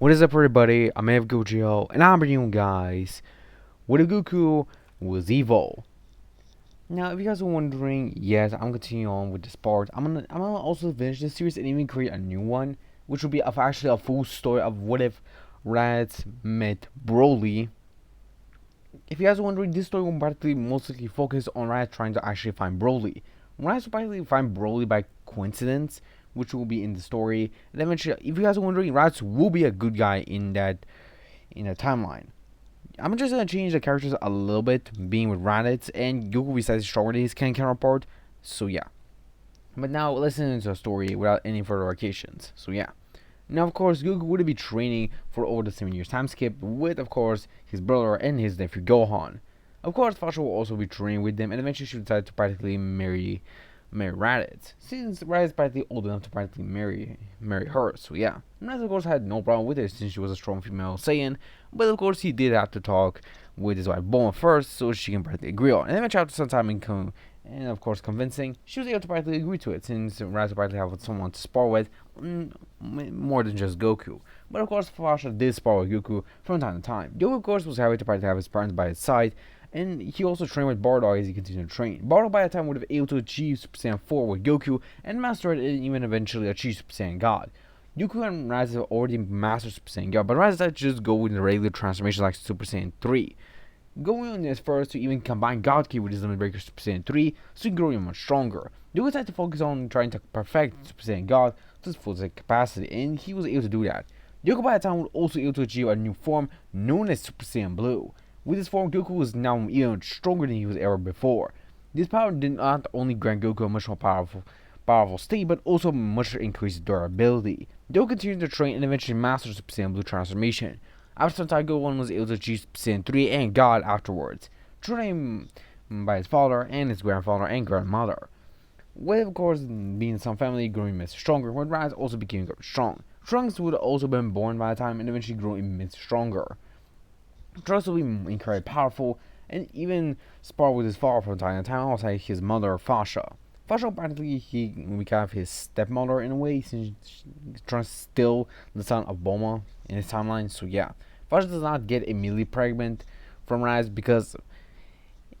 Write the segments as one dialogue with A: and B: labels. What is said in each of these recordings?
A: What is up, everybody? I'm Goku, and I'm bringing you guys what if Goku was evil. Now, if you guys are wondering, yes, I'm continuing on with this part. I'm gonna also finish this series and even create a new one, which will be actually a full story of what if Raditz met Broly. If you guys are wondering, this story will practically mostly focus on Raditz trying to actually find Broly. Raditz will practically find Broly by coincidence, which will be in the story. And eventually, if you guys are wondering, Raditz will be a good guy in that timeline. I'm just gonna change the characters a little bit, being with Raditz, and Goku besides stronger than his Ken counterpart. So yeah. But now let's listen to the story without any further vacations. So yeah. Now of course Goku would be training for over the 7 years time skip with of course his brother and his nephew Gohan. Of course Fasha will also be training with them and eventually she decided to practically marry Raditz, since Raditz is practically old enough to practically marry her. So yeah, Raditz of course had no problem with it since she was a strong female Saiyan, but of course he did have to talk with his wife Bulma first so she can practically agree on. And eventually after some time and of course convincing, she was able to practically agree to it since Raditz practically have someone to spar with, more than just Goku. But of course Fasha did spar with Goku from time to time. Goku of course was happy to practically have his parents by his side, and he also trained with Bardock as he continued to train. Bardock by the time would have able to achieve Super Saiyan 4 with Goku and master it and even eventually achieve Super Saiyan God. Goku and Raditz have already mastered Super Saiyan God, but Raditz had to just go with the regular transformation like Super Saiyan 3. Going on this first to even combine God Ki with his Limit Breaker Super Saiyan 3 so he can grow even much stronger. Goku decided to focus on trying to perfect Super Saiyan God to his full capacity, and he was able to do that. Goku by the time was also able to achieve a new form known as Super Saiyan Blue. With this form, Goku was now even stronger than he was ever before. This power did not only grant Goku a much more powerful state, but also much increased durability. Goku continued to train and eventually mastered Super Saiyan Blue transformation. After some time, Goku was able to achieve Super Saiyan 3 and God afterwards, trained by his father and his grandfather and grandmother. With, of course, being some family growing much stronger, when Raditz also became strong. Trunks would have also been born by the time and eventually grew even stronger. Trunks will be incredibly powerful and even spar with his father from time to time, alongside his mother, Fasha. Fasha practically we kind of his stepmother in a way, since Trunks is still the son of Bulma in his timeline. So yeah, Fasha does not get immediately pregnant from Raditz because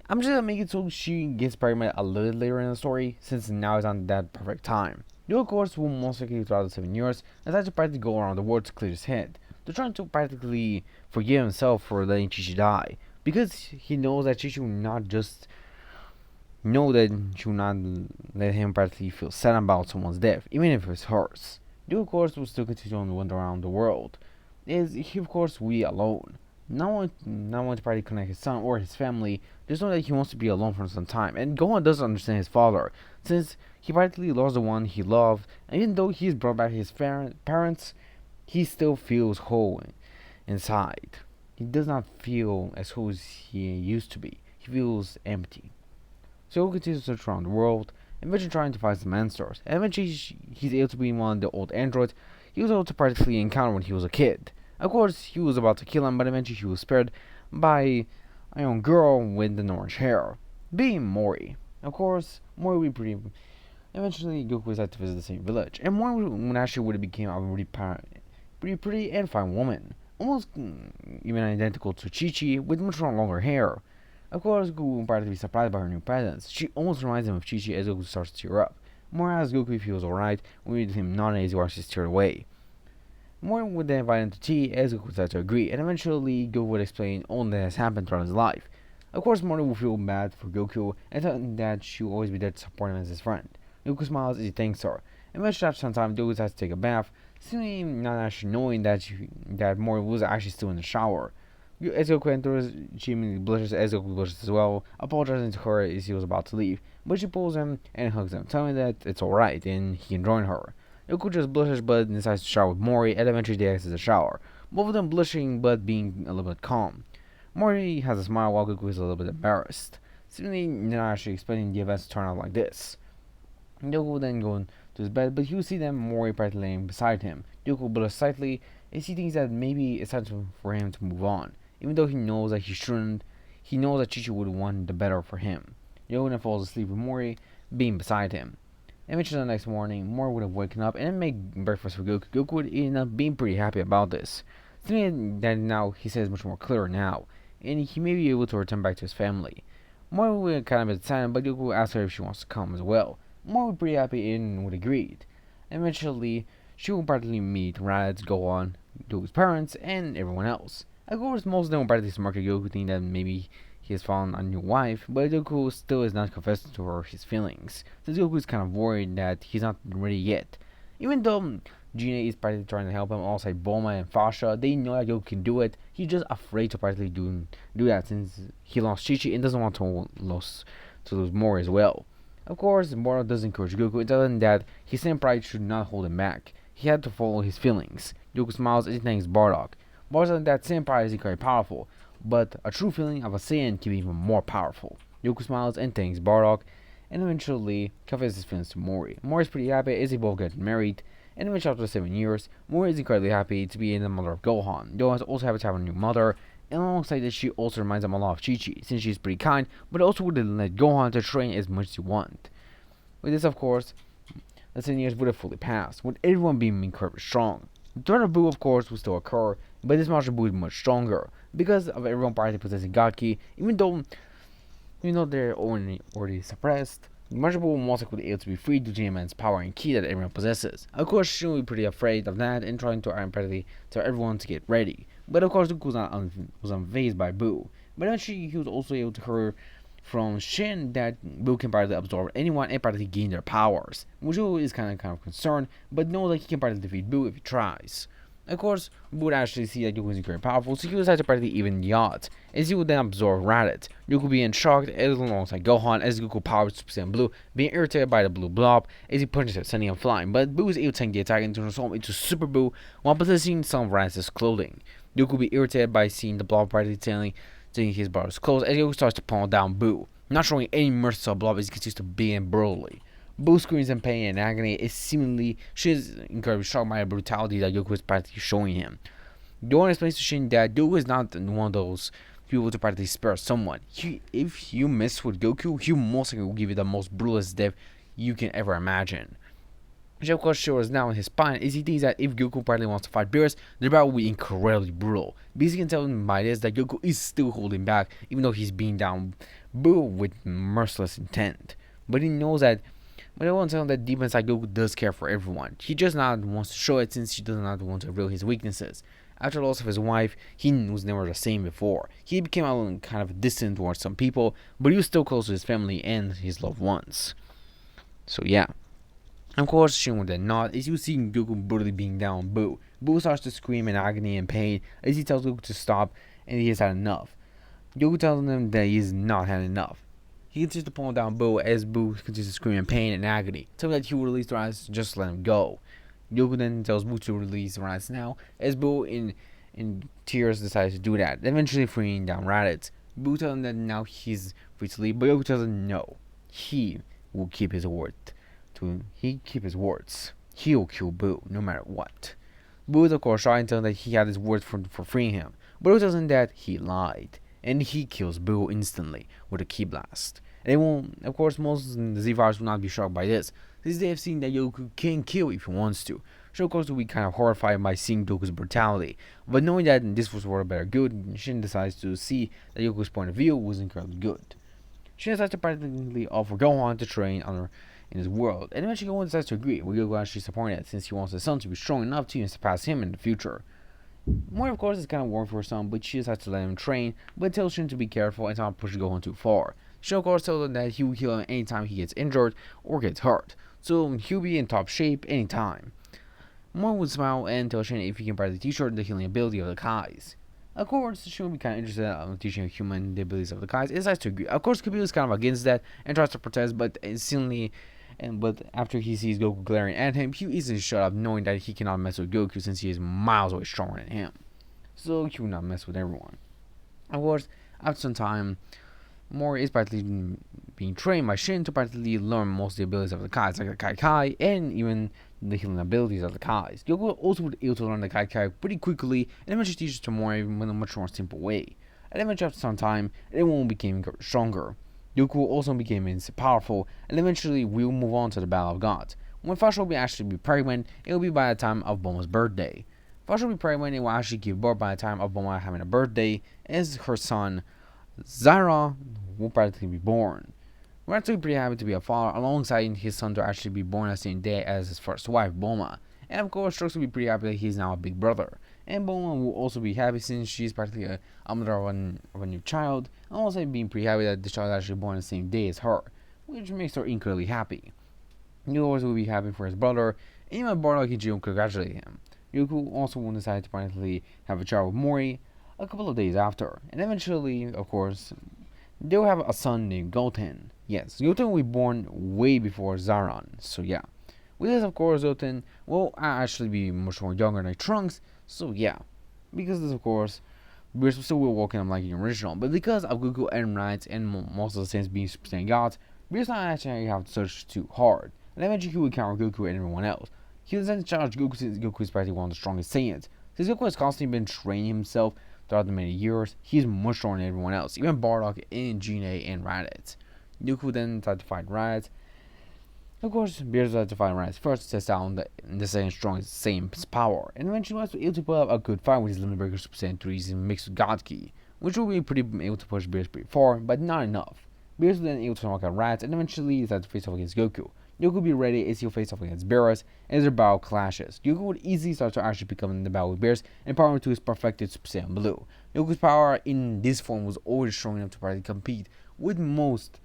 A: I'm just gonna make it so she gets pregnant a little later in the story, since now is not that perfect time. You of course will most likely throughout the 7 years decide to practically go around the world to clear his head. They're trying to practically forgive himself for letting Chi die, because he knows that Chi will not just know that she will not let him practically feel sad about someone's death, even if it's hers. You of course will still continue on to wander around the world. Is he of course we alone? Not want to practically connect his son or his family, just know that he wants to be alone for some time. And Gohan doesn't understand his father, since he practically lost the one he loved, and even though he's brought back his parents, he still feels whole inside. He does not feel as whole as he used to be. He feels empty. So he continues to search around the world, eventually trying to find some answers. And eventually he's able to be one of the old androids he was able to practically encounter when he was a kid. Of course, he was about to kill him, but eventually he was spared by a young girl with the orange hair, being Mori. Of course, Mori would be pretty. Eventually, Goku decided to visit the same village, and Mori actually would have became a pretty pretty and fine woman, almost even identical to Chi-Chi, with much longer hair. Of course, Goku would practically be surprised by her new presence. She almost reminds him of Chi-Chi as Goku starts to tear up. Mori asks Goku if he was alright, with him nodding as he watches tear away. Mori would then invite him to tea as Goku decided to agree, and eventually Goku would explain all that has happened throughout his life. Of course, Mori will feel bad for Goku and tell him that she will always be there to support him as his friend. Goku smiles as he thanks her. Eventually, after some time, Goku decides to take a bath, seemingly not actually knowing that Mori was actually still in the shower. As Goku enters, she immediately blushes as Goku blushes as well, apologizing to her as he was about to leave. But she pulls him and hugs him, telling him that it's alright and he can join her. Goku just blushes but decides to shower with Mori, and eventually they exit the shower, both of them blushing but being a little bit calm. Mori has a smile while Goku is a little bit embarrassed, seemingly not actually expecting the events to turn out like this. Goku will then go to his bed, but he will see them Mori practically laying beside him. Goku blushes slightly as he thinks that maybe it's time for him to move on, even though he knows that he shouldn't. He knows that Chi-Chi would want the better for him. Goku then falls asleep with Mori being beside him. eventually the next morning, Mori would have woken up and made breakfast for Goku. Goku would end up being pretty happy about this. Thinking that now he says much more clearer now, and he may be able to return back to his family. Mori would kind of be silent, but Goku asked her if she wants to come as well. Mori would be pretty happy and would agree. Eventually, she will practically meet Raditz, Gohan, Goku's parents, and everyone else. Of course, most of them will practically smirk at Goku, thinking that maybe he has found a new wife, but Goku still is not confessing to her his feelings, since Goku is kind of worried that he's not ready yet. Even though Gina is practically trying to help him alongside Bulma and Fasha, they know that Goku can do it. He's just afraid to practically do that since he lost Chi-Chi and doesn't want to lose more as well. Of course, Moro does encourage Goku and tells him that his senpai should not hold him back. He had to follow his feelings. Goku smiles and thanks Bardock. Bardock says that senpai is incredibly powerful, but a true feeling of a Saiyan can be even more powerful. Goku smiles and thanks Bardock, and eventually confesses his feelings to Mori. Mori is pretty happy as they both get married, and eventually after 7 years, Mori is incredibly happy to be the mother of Gohan. Gohan is also happy to have a new mother, and alongside this, she also reminds him a lot of Chi-Chi, since she's pretty kind, but also wouldn't let Gohan to train as much as he wants. With this, of course, the 7 years would have fully passed, with everyone being incredibly strong. The threat of Buu, of course, would still occur, but this Majin Buu is much stronger, because of everyone partly possessing God Ki, even though they're already suppressed. Majin Buu will most likely be able to be freed due to Man's power and Ki that everyone possesses. Of course, she will be pretty afraid of that and trying to emphatically tell everyone to get ready. But of course, Goku was unfazed by Buu. But eventually, he was also able to hear from Shin that Buu can practically absorb anyone and practically gain their powers. Mushu is kind of concerned, but knows that he can practically defeat Buu if he tries. Of course, Buu would actually see that Goku is very powerful, so he decides to practically even the odds, as he would then absorb Raditz. Goku being shocked as alongside Gohan, as Goku powers Super Saiyan Blue, being irritated by the blue blob, as he punches it, sending him flying, but Buu is able to tank the attack and transform into Super Buu while possessing some of Raditz's clothing. Goku be irritated by seeing the blob practically taking his brother's clothes, as Goku starts to pummel down Buu, not showing any mercy to blob as he continues to being brutally. Buu screams in pain and agony as seemingly she is incredibly shocked by the brutality that Goku is practically showing him. Gohan explains to Shin that Goku is not one of those people to practically spare someone. If you mess with Goku, he most likely will give you the most brutalist death you can ever imagine. Which of course shows now in his spine is he thinks that if Goku partly wants to fight bears, the battle will be incredibly brutal. Because he can tell him by this that Goku is still holding back, even though he's being down Buu with merciless intent. But he knows that, but I won't tell him that deep inside Goku does care for everyone. He just not wants to show it since he does not want to reveal his weaknesses. After the loss of his wife, he was never the same before. He became kind of distant towards some people, but he was still close to his family and his loved ones. So yeah. Of course, Shin would then nod as you see Goku brutally being down Buu. Buu starts to scream in agony and pain as he tells Goku to stop and he has had enough. Goku tells him that he has not had enough. He continues to pummel down Buu as Buu continues to scream in pain and agony, telling him that he will release the Raditz to just let him go. Goku then tells Buu to release the Raditz now, as Buu in tears decides to do that, eventually freeing down Raditz. Buu tells him that now he's free to leave, but Goku tells him no. He will keep his word. He will kill Buu no matter what. Buu is of course shocked and tells him that he had his word for freeing him, but Buu tells him that he lied, and he kills Buu instantly with a ki blast. And they won't, of course, most Z-Fighters will not be shocked by this, since they have seen that Goku can kill if he wants to. So of course will be kind of horrified by seeing Goku's brutality, but knowing that this was for a better good, Shin decides to see that Goku's point of view was incredibly good. Shin decides to practically offer Gohan to train in his world, and eventually Gohan decides to agree, with Goku actually supporting it, since he wants his son to be strong enough to even surpass him in the future. Mori, of course, is kind of worried for her son, but she decides to let him train, but tells Shin to be careful and not push Gohan too far. Shin, of course, tells him that he will heal him anytime he gets injured or gets hurt, so he'll be in top shape anytime. Mori would smile and tell Shin if he can practically teach her the healing ability of the Kais. Of course, Shin would be kind of interested in teaching a human the abilities of the Kais, and decides to agree. Of course, Kabila is kind of against that and tries to protest, but after he sees Goku glaring at him, he easily shut up, knowing that he cannot mess with Goku since he is miles away stronger than him. So he will not mess with everyone. Of course, after some time, Mori is practically being trained by Shin to practically learn most of the abilities of the Kais, like the Kai Kai, and even the healing abilities of the Kais. Goku also was able to learn the Kai Kai pretty quickly, and eventually teaches to Mori in a much more simple way. And eventually, after some time, everyone became stronger. Goku also became powerful, and eventually we'll move on to the Battle of Gods. When Fasha will actually be pregnant, it will be by the time of Bulma's birthday. Fasha will be pregnant and will actually give birth by the time of Bulma having a birthday, as her son Zyra will practically be born. We're actually pretty happy to be a father alongside his son to actually be born the same day as his first wife, Bulma. And of course, Trunks will be pretty happy that he's now a big brother. And Bulma will also be happy since she's practically a mother of a new child. And also being pretty happy that the child is actually born the same day as her, which makes her incredibly happy. Yours will be happy for his brother, and even Bardock Ichigo will congratulate him. Yoku also will decide to practically have a child with Mori a couple of days after. And eventually, of course, they'll have a son named Goten. Yes, Goten will be born way before Zaran, so yeah. With this, of course, Goten will actually be much more younger than Trunks, so yeah. Because this, of course, we're still working on like the original, but because of Goku and Rights and most of the Saiyans being Super Saiyan gods, we're not actually have to search too hard. And eventually he will counter Goku and everyone else. He will then challenge Goku since Goku is practically one of the strongest Saiyans. Since Goku has constantly been training himself throughout the many years, he's much stronger than everyone else, even Bardock and Gene and Raditz. Goku then decided to fight Raditz. Of course, Beerus decided to fight Raditz first to test out the second strongest Saiyan's power, and eventually was able to put up a good fight with his Limit Breaker Super Saiyan 3s mixed with God Ki, which will be pretty able to push Beerus pretty far, but not enough. Beerus was then able to knock out Raditz, and eventually decided to face off against Goku. Goku will be ready as he'll face off against Beerus, as their battle clashes. Goku would easily start to actually pick up in the battle with Beerus and power to his perfected Super Saiyan Blue. Goku's power in this form was always strong enough to probably compete with most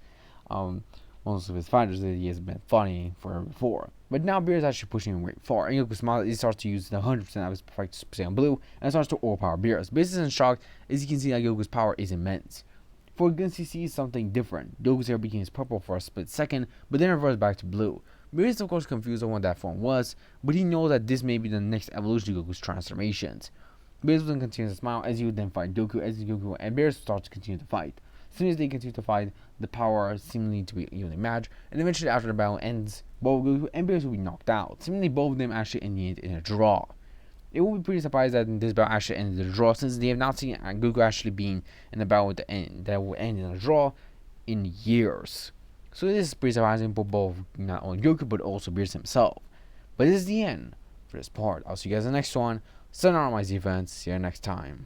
A: of his fighters that he has been fighting for before. But now Beerus is actually pushing him way far, and Goku smiles. He starts to use the 100% of his perfect Super Saiyan Blue and starts to overpower Beerus. Beerus is in shock as you can see that Goku's power is immense. For Guns, he sees something different. Goku's hair becomes purple for a split second, but then reverts back to blue. Beerus is of course confused on what that form was, but he knows that this may be the next evolution of Goku's transformations. Beerus then continues to smile as he would then fight Goku, as Goku and Beerus start to continue to fight. As soon as they continue to fight, the power seemingly to be evenly matched, and eventually after the battle ends, both Goku and Beerus will be knocked out. Seemingly both of them actually ended in a draw. It will be pretty surprised that this battle actually ended in a draw, since they have not seen Goku actually being in a battle with the end that will end in a draw in years. So this is pretty surprising for both not only Goku but also Beerus himself. But this is the end for this part. I'll see you guys in the next one. Send out my defense. See you next time.